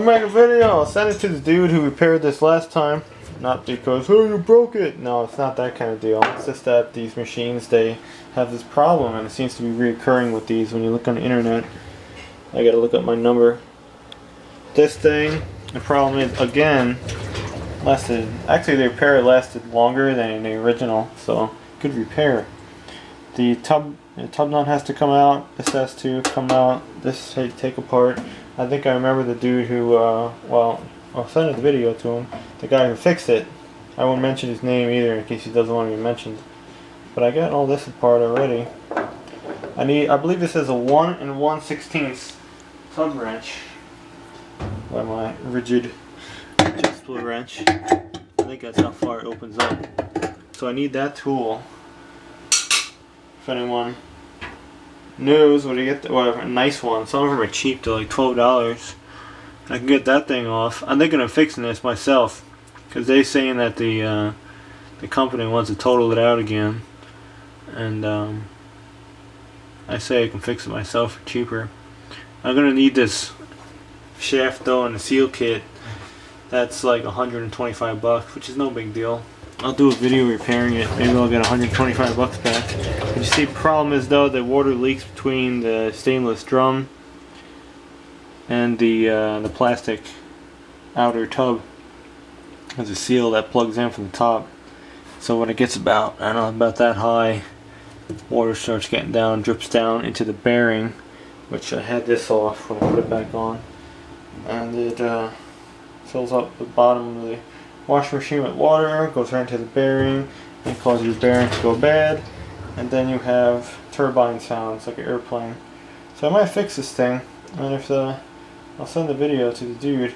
gonna make a video. I'll send it to the dude who repaired this last time. Not because, oh, you broke it. No, it's not that kind of deal. It's just that these machines, they have this problem, and it seems to be reoccurring with these. When you look on the internet, I gotta look up my number. This thing, the problem is, again, actually the repair lasted longer than the original, so good repair. The tub nut has to come out. This has to come out. This has to take apart. I think I remember the dude who, well, I'll send the video to him. The guy who fixed it. I won't mention his name either in case he doesn't want to be mentioned. But I got all this apart already. I believe this is a 1 1/16 tub wrench. By my rigid split wrench. I think that's how far it opens up. So I need that tool. If anyone knows where to get a nice one. Some of them are cheap, they're like $12. I can get that thing off. I'm thinking of fixing this myself, because they're saying that the company wants to total it out again, and I say I can fix it myself for cheaper. I'm gonna need this shaft though and the seal kit. That's like $125, which is no big deal. I'll do a video repairing it. Maybe I'll get $125 back. But you see, the problem is though, the water leaks between the stainless drum and the plastic outer tub. There's a seal that plugs in from the top. So when it gets about, I don't know, about that high, water starts getting down, drips down into the bearing, which I had this off when I put it back on, and it fills up the bottom of the washing machine with water, goes right into the bearing, and causes your bearing to go bad, and then you have turbine sounds like an airplane. So I might fix this thing, and if I'll send the video to the dude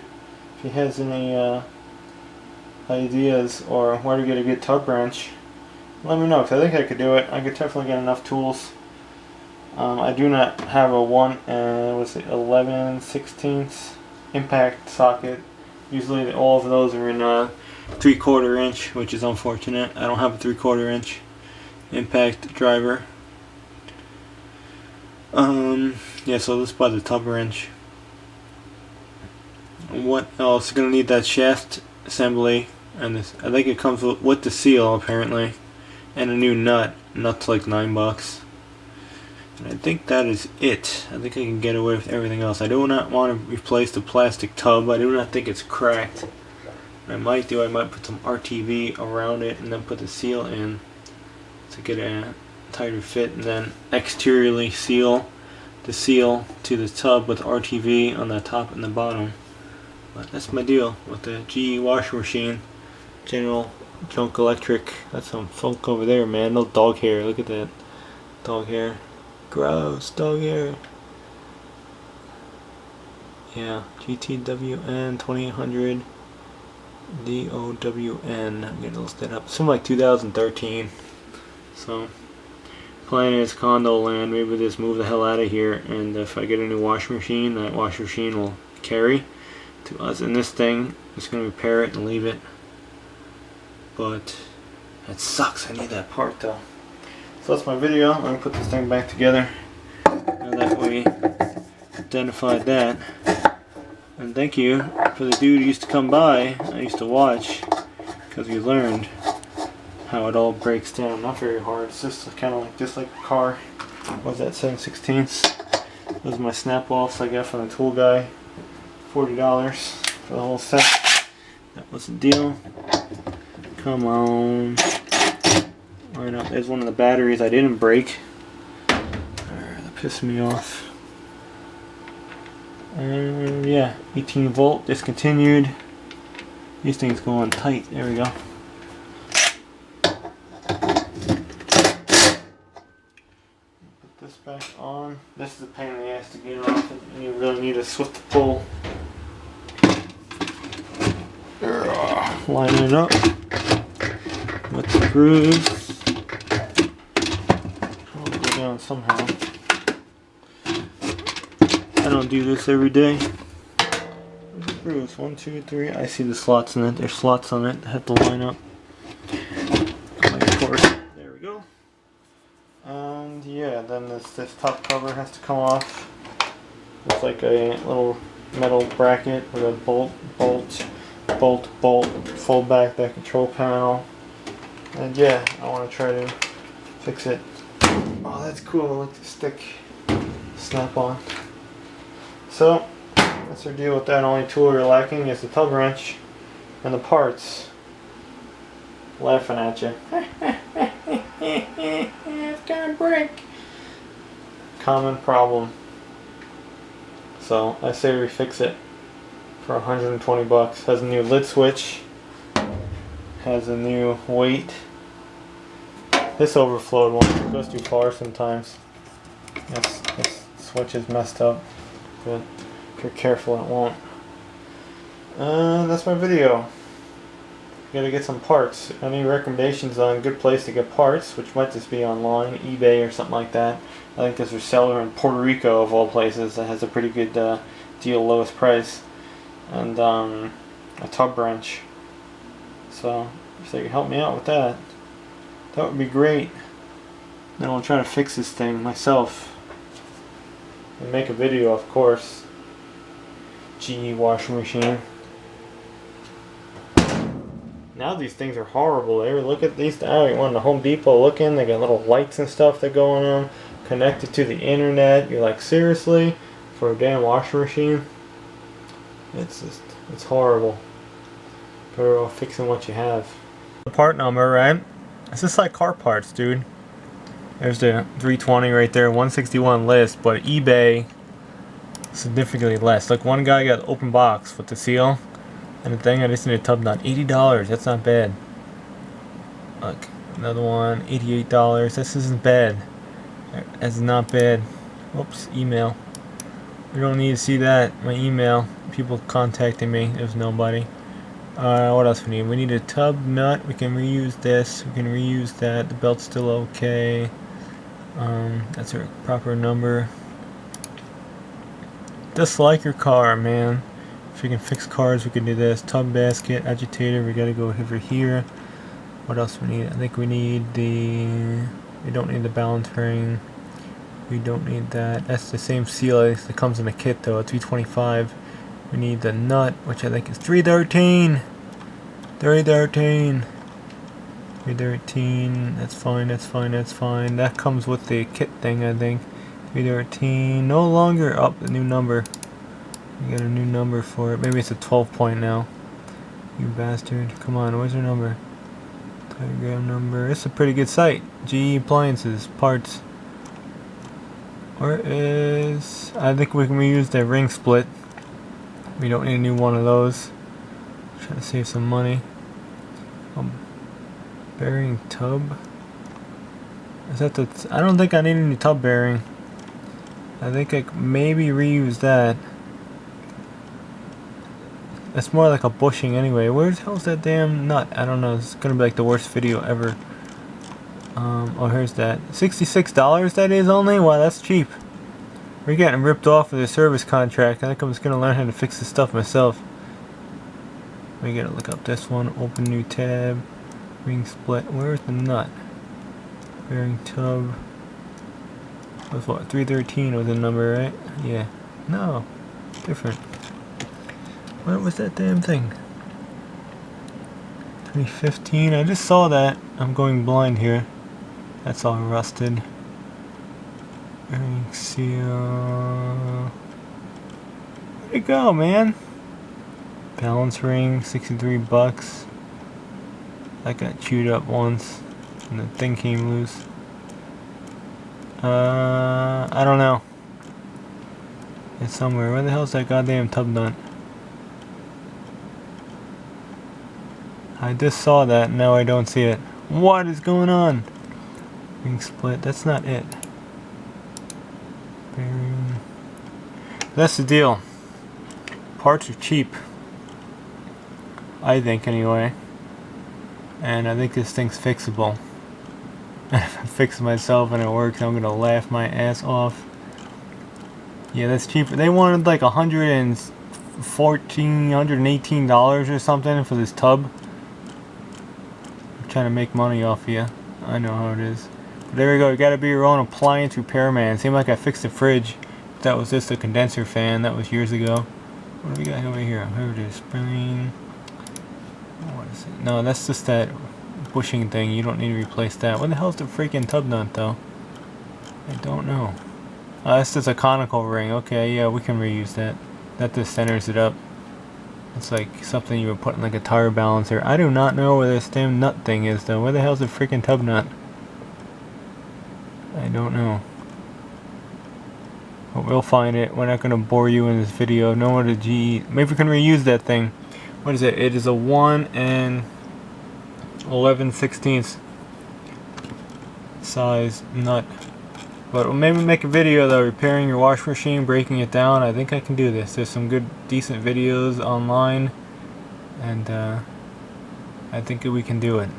if he has any ideas or where to get a good tub wrench. Let me know, because I think I could do it. I could definitely get enough tools. I do not have a 1 11/16 impact socket. Usually all of those are in 3/4 inch, which is unfortunate. I don't have a 3/4 inch impact driver. Yeah, so let's buy the tub wrench. What else? You're gonna need that shaft assembly, and this, I think it comes with the seal apparently, and a new nut. Nut's like $9. And I think that is it. I think I can get away with everything else. I do not want to replace the plastic tub. I do not think it's cracked. What I might put some RTV around it and then put the seal in to get a tighter fit, and then exteriorly seal the seal to the tub with RTV on the top and the bottom. But that's my deal with the GE washing machine. General Junk Electric. That's some funk over there, man. No dog hair. Look at that. Dog hair. Gross. Dog hair. Yeah. GTWN 2800 DOWN. I'm gonna look that up. Something like 2013. So, plan is condo land. Maybe just move the hell out of here, and if I get a new washing machine, that washing machine will carry to us. And this thing, I'm just gonna repair it and leave it. But that sucks. I need that part though. So that's my video. I'm gonna put this thing back together. Now that we identified that. And thank you for the dude who used to come by. I used to watch, because we learned how it all breaks down. Not very hard. It's just kind of like a car. What was that, 7/16? Those are my snap offs I got from the tool guy. $40 for the whole set. That was the deal. Come on. Right up. There's one of the batteries I didn't break. That pissed me off. And yeah, 18 volt, discontinued. These things go on tight. There we go. Put this back on. This is a pain in the ass to get off, and you really need a swift pull. Line it up with the grooves. I'll go down somehow. I don't do this every day. Grooves, 1, 2, 3. I see the slots in it. There's slots on it that have to line up. Of course. There we go. And yeah, then this top cover has to come off. It's like a little metal bracket with a bolt, fold back that control panel. And yeah, I want to try to fix it. Oh, that's cool. I like the stick snap on. So that's our deal with that. Only tool we're lacking is the tub wrench and the parts. Laughing at you. It's gonna break. Common problem. So I say we fix it for 120 bucks. Has a new lid switch. Has a new weight. This overflowed one. It goes too far sometimes. This switch is messed up, but if you're careful it won't. That's my video. Gotta get some parts. Any recommendations on a good place to get parts, which might just be online, eBay or something like that. I think there's a seller in Puerto Rico of all places that has a pretty good deal, lowest price, and a tub wrench. So if they can help me out with that, that would be great. Then I'll try to fix this thing myself and make a video, of course. GE washing machine. Now these things are horrible. Look at these. I went to Home Depot looking. They got little lights and stuff that go on them, connected to the internet. You're like, seriously, for a damn washing machine? It's horrible. Better off fixing what you have. The part number, right? It's just like car parts, dude. There's the 320 right there, 161 list, but eBay significantly less. Like one guy got open box with the seal. And the thing, I just need a tub nut. $80, that's not bad. Look, another one, $88. This isn't bad. That's not bad. Oops, email. We don't need to see that. My email. People contacting me. There's nobody. What else we need? We need a tub nut. We can reuse this. We can reuse that. The belt's still okay. That's our proper number. Just like your car, man. If we can fix cars, we can do this. Tub basket, agitator, we gotta go over here. What else we need? I think we need we don't need the balance ring. We don't need that. That's the same seal that comes in the kit though, 225. We need the nut, which I think is 313. 313. 313. That's fine, that's fine, that's fine. That comes with the kit thing, I think. 313. No longer up, the new number. We got a new number for it. Maybe it's a 12 point now. You bastard. Come on, where's your number? Telegram number. It's a pretty good site. GE Appliances. Parts. Where is... I think we can reuse the ring split. We don't need a new one of those. Trying to save some money. Bearing tub. Is that the... I don't think I need any tub bearing. I think I could maybe reuse that. It's more like a bushing anyway. Where the hell's that damn nut? I don't know. It's gonna be like the worst video ever. Oh, here's that. $66 that is only? Wow, that's cheap. We're getting ripped off of the service contract. I think I'm just gonna learn how to fix this stuff myself. We gotta look up this one. Open new tab. Ring split. Where's the nut? Bearing tub. Was what? 313 was the number, right? Yeah. No. Different. What was that damn thing? 315. I just saw that. I'm going blind here. That's all rusted. Bearing seal. Where'd it go, man? Balance ring, 63 bucks. That got chewed up once, and the thing came loose. I don't know. It's somewhere. Where the hell's that goddamn tub nut? I just saw that, now I don't see it. What is going on? Ring split, that's not it. Bearing. That's the deal. Parts are cheap. I think anyway. And I think this thing's fixable. If I fix it myself and it works, I'm gonna laugh my ass off. Yeah, that's cheaper. They wanted like $118 or something for this tub. Trying to make money off of you. I know how it is. But there we go. You gotta be your own appliance repairman. Seemed like I fixed the fridge. That was just a condenser fan. That was years ago. What do we got over here? Here it is. Spring. What is it? No, that's just that bushing thing. You don't need to replace that. What the hell's the freaking tub nut though? I don't know. Oh, that's just a conical ring. Okay, yeah, we can reuse that. That just centers it up. It's like something you would put in like a tire balancer. I do not know where this damn nut thing is though. Where the hell's the freaking tub nut? I don't know. But we'll find it. We're not going to bore you in this video. No what a G. Maybe we can reuse that thing. What is it? It is a 1 and 11/16 size nut. But we'll maybe make a video though, repairing your washing machine, breaking it down. I think I can do this. There's some good, decent videos online, and I think we can do it.